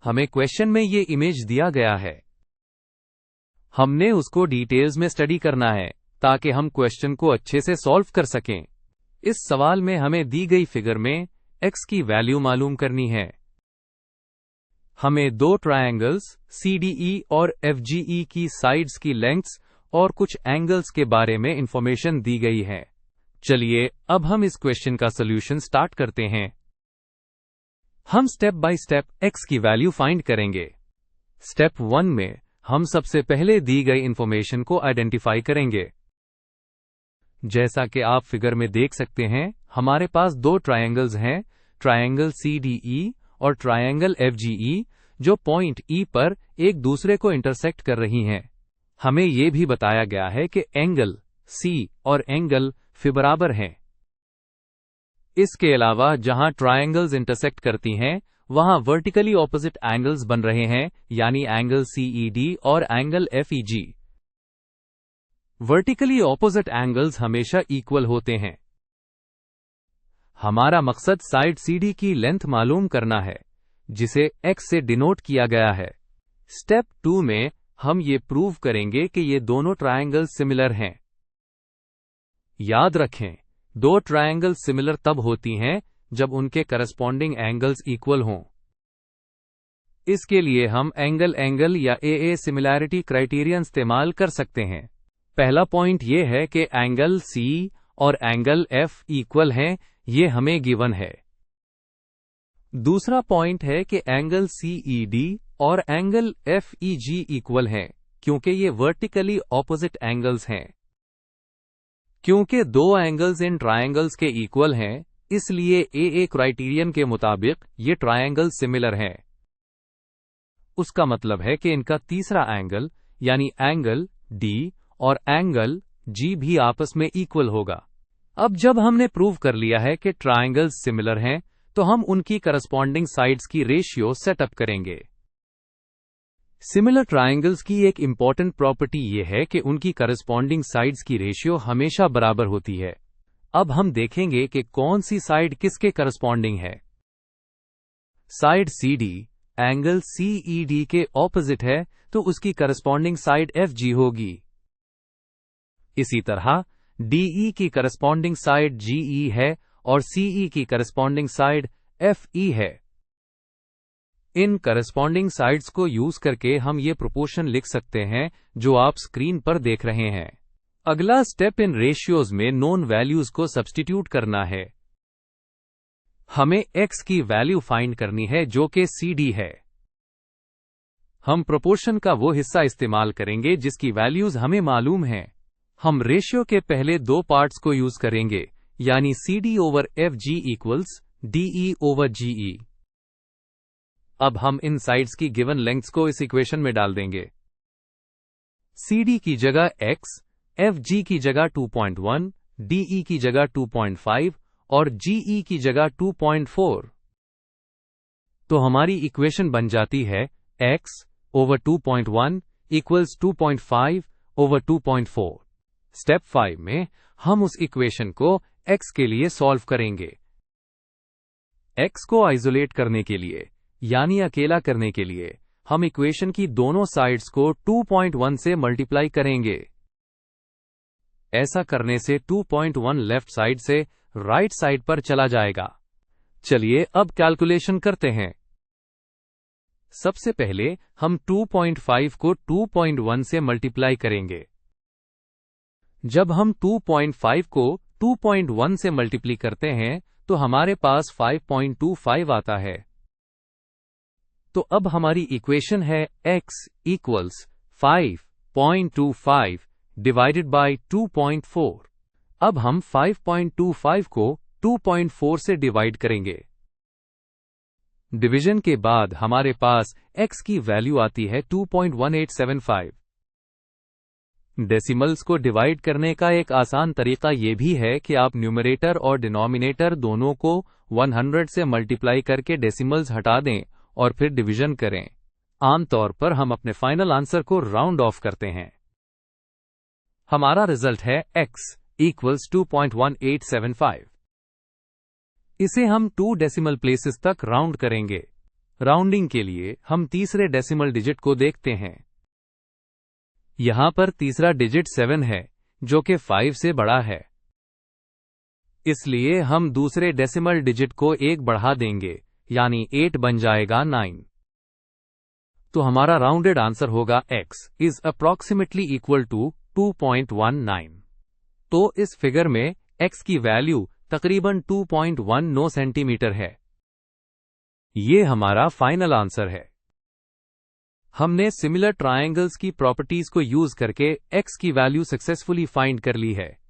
हमें क्वेश्चन में ये इमेज दिया गया है। हमने उसको डिटेल्स में स्टडी करना है ताकि हम क्वेश्चन को अच्छे से सॉल्व कर सकें। इस सवाल में हमें दी गई फिगर में x की वैल्यू मालूम करनी है। हमें दो ट्रायंगल्स CDE और FGE की साइड्स की लेंथ्स और कुछ एंगल्स के बारे में इंफॉर्मेशन दी गई है। चलिए अब हम इस क्वेश्चन का सॉल्यूशन स्टार्ट करते हैं। हम स्टेप बाय स्टेप x की वैल्यू फाइंड करेंगे। स्टेप 1 में हम सबसे पहले दी गई इंफॉर्मेशन को आइडेंटिफाई करेंगे। जैसा कि आप फिगर में देख सकते हैं, हमारे पास दो ट्रायंगल्स हैं, ट्रायंगल CDE और ट्रायंगल FGE, जो पॉइंट E पर एक दूसरे को इंटरसेक्ट कर रही हैं। हमें यह भी बताया गया है कि एंगल C और एंगल Φ बराबर हैं। इसके अलावा जहां ट्रायंगल्स इंटरसेक्ट करती हैं, वहां वर्टिकली ऑपोजिट एंगल्स बन रहे हैं, यानी एंगल CED और angle FEG। Vertically opposite angles हमेशा इक्वल होते हैं। हमारा मकसद साइड CD की लेंथ मालूम करना है, जिसे x से डिनोट किया गया है। स्टेप 2 में हम ये प्रूव करेंगे कि ये दोनों ट्रायंगल्स सिमिलर हैं। याद रखें, दो ट्रायंगल्स सिमिलर तब होती हैं जब उनके करस्पॉन्डिंग एंगल्स इक्वल हों। इसके लिए हम एंगल या AA सिमिलैरिटी क्राइटेरियन इस्तेमाल कर सकते हैं। पहला पॉइंट ये है कि एंगल C और एंगल F इक्वल हैं, ये हमें गिवन है। दूसरा पॉइंट है कि एंगल CED और एंगल FEG इक्वल हैं, क्योंकि ये वर्टिकली ऑपोजिट एंगल्स हैं। क्योंकि दो एंगल्स इन ट्रायंगल्स के इक्वल हैं, इसलिए AA क्राइटेरियन के मुताबिक ये ट्रायंगल सिमिलर हैं। उसका मतलब है कि इनका तीसरा एंगल यानी एंगल D और एंगल G भी आपस में इक्वल होगा। अब जब हमने प्रूव कर लिया है कि ट्रायंगल्स सिमिलर हैं, तो हम उनकी करस्पॉन्डिंग साइड्स की रेशियो सेटअप करेंगे। सिमिलर ट्रायंगल्स की एक इंपॉर्टेंट प्रॉपर्टी यह है कि उनकी करस्पॉन्डिंग साइड्स की रेशियो हमेशा बराबर होती है। अब हम देखेंगे कि कौन सी साइड किसके करस्पॉन्डिंग है। साइड CD एंगल CED के ऑपोजिट है, तो उसकी करस्पॉन्डिंग साइड FG होगी। इसी तरह DE की करस्पॉन्डिंग साइड GE है और CE की करस्पॉन्डिंग साइड FE है। इन करस्पॉन्डिंग साइड्स को यूज करके हम ये प्रोपोर्शन लिख सकते हैं जो आप स्क्रीन पर देख रहे हैं। अगला स्टेप इन रेशियोज में नोन वैल्यूज को सब्स्टिट्यूट करना है। हमें x की वैल्यू फाइंड करनी है जो कि CD है। हम प्रोपोर्शन का वो हिस्सा इस्तेमाल करेंगे जिसकी वैल्यूज हमें मालूम हैं। हम रेशियो के पहले दो पार्ट्स को यूज करेंगे, यानी CD over FG equals DE over GE। अब हम इन साइड्स की गिवन लेंथ्स को इस इक्वेशन में डाल देंगे। CD की जगह x, FG की जगह 2.1, DE की जगह 2.5 और GE की जगह 2.4। तो हमारी इक्वेशन बन जाती है x over 2.1 equals 2.5 over 2.4। Step 5 में हम उस इक्वेशन को x के लिए सॉल्व करेंगे। x को आइसोलेट करने के लिए, यानी अकेला करने के लिए, हम इक्वेशन की दोनों साइड्स को 2.1 से मल्टीप्लाई करेंगे। ऐसा करने से 2.1 लेफ्ट साइड से राइट साइड पर चला जाएगा। चलिए अब कैलकुलेशन करते हैं। सबसे पहले हम 2.5 को 2.1 से मल्टीप्लाई करेंगे। जब हम 2.5 को 2.1 से मल्टीप्लाई करते हैं तो हमारे पास 5.25 आता है। तो अब हमारी इक्वेशन है x इक्वल्स 5.25 डिवाइडेड बाय 2.4। अब हम 5.25 को 2.4 से डिवाइड करेंगे। डिवीजन के बाद हमारे पास x की वैल्यू आती है 2.1875। डेसिमल्स को डिवाइड करने का एक आसान तरीका यह भी है कि आप न्यूमरेटर और डिनोमिनेटर दोनों को 100 से मल्टीप्लाई करके डेसिमल्स हटा दें और फिर डिवीजन करें। आमतौर पर हम अपने फाइनल आंसर को राउंड ऑफ करते हैं। हमारा रिजल्ट है x इक्वल्स 2.1875। इसे हम 2 डेसिमल प्लेसेस तक राउंड करेंगे। राउंडिंग के लिए हम तीसरे डेसिमल डिजिट को देखते हैं। यहां पर तीसरा डिजिट 7 है, जो कि 5 से बड़ा है, इसलिए हम दूसरे डेसिमल डिजिट को 1 बढ़ा देंगे, यानी 8 बन जाएगा 9। तो हमारा राउंडेड आंसर होगा x is approximately equal to 2.19। तो इस फिगर में x की वैल्यू तकरीबन 2.19 सेंटीमीटर है। ये हमारा फाइनल आंसर है। हमने सिमिलर ट्रायंगल्स की प्रॉपर्टीज को यूज करके x की वैल्यू सक्सेसफुली फाइंड कर ली है।